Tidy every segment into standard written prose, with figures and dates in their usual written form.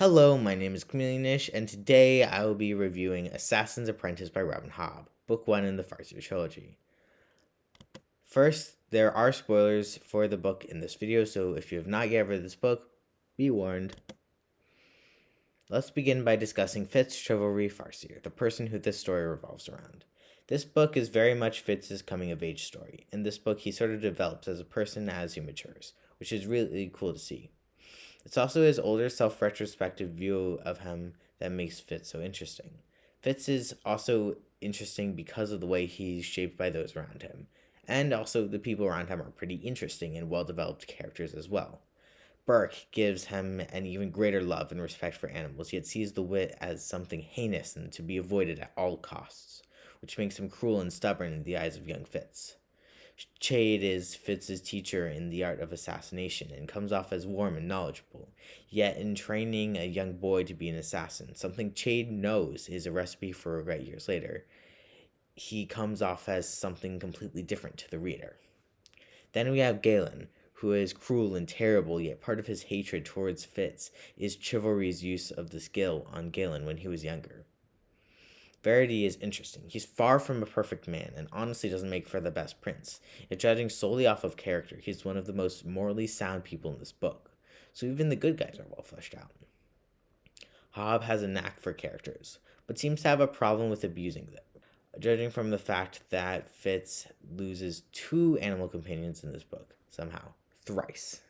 Hello, my name is Chameleonish, and today I will be reviewing Assassin's Apprentice by Robin Hobb, Book 1 in the Farseer trilogy. First, there are spoilers for the book in this video, so if you have not yet read this book, be warned. Let's begin by discussing Fitz's chivalry Farseer, the person who this story revolves around. This book is very much Fitz's coming-of-age story. In this book, he sort of develops as a person as he matures, which is really cool to see. It's also his older self-retrospective view of him that makes Fitz so interesting. Fitz is also interesting because of the way he's shaped by those around him. And also the people around him are pretty interesting and well-developed characters as well. Burke gives him an even greater love and respect for animals, yet sees the wit as something heinous and to be avoided at all costs, which makes him cruel and stubborn in the eyes of young Fitz. Chade is Fitz's teacher in the art of assassination and comes off as warm and knowledgeable. Yet in training a young boy to be an assassin, something Chade knows is a recipe for regret years later, he comes off as something completely different to the reader. Then we have Galen, who is cruel and terrible, yet part of his hatred towards Fitz is chivalry's use of the skill on Galen when he was younger. Verity is interesting. He's far from a perfect man and honestly doesn't make for the best prince. Yet judging solely off of character, he's one of the most morally sound people in this book. So even the good guys are well fleshed out. Hobb has a knack for characters, but seems to have a problem with abusing them, judging from the fact that Fitz loses 2 animal companions in this book, somehow, thrice.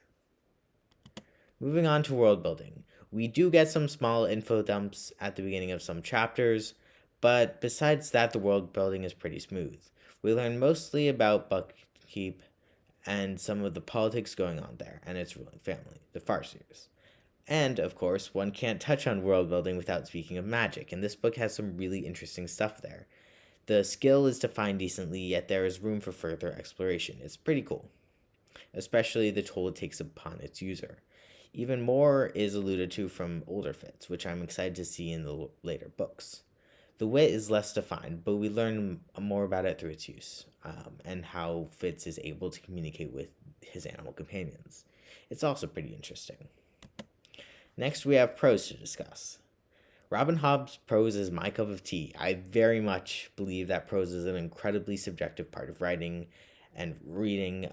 Moving on to world building. We do get some small info dumps at the beginning of some chapters, but besides that, the world building is pretty smooth. We learn mostly about Buckkeep and some of the politics going on there, and its ruling family, the Farseers. And, of course, one can't touch on world building without speaking of magic, and this book has some really interesting stuff there. The skill is defined decently, yet there is room for further exploration. It's pretty cool, especially the toll it takes upon its user. Even more is alluded to from older Fitz, which I'm excited to see in the later books. The wit is less defined, but we learn more about it through its use, and how Fitz is able to communicate with his animal companions. It's also pretty interesting. Next, we have prose to discuss. Robin Hobb's prose is my cup of tea. I very much believe that prose is an incredibly subjective part of writing and reading,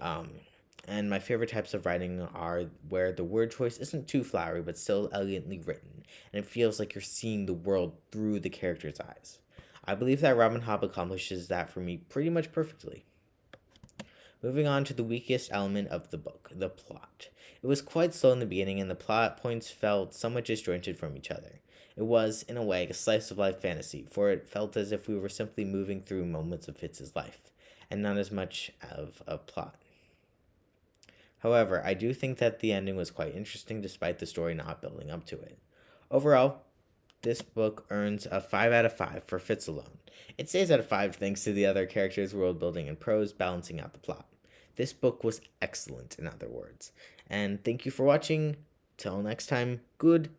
and my favorite types of writing are where the word choice isn't too flowery but still elegantly written, and it feels like you're seeing the world through the character's eyes. I believe that Robin Hobb accomplishes that for me pretty much perfectly. Moving on to the weakest element of the book, the plot. It was quite slow in the beginning, and the plot points felt somewhat disjointed from each other. It was, in a way, a slice-of-life fantasy, for it felt as if we were simply moving through moments of Fitz's life, and not as much of a plot. However, I do think that the ending was quite interesting despite the story not building up to it. Overall, this book earns a 5 out of 5 for Fitz alone. It stays at a 5 thanks to the other characters, world building, and prose balancing out the plot. This book was excellent, in other words. And thank you for watching. Till next time, good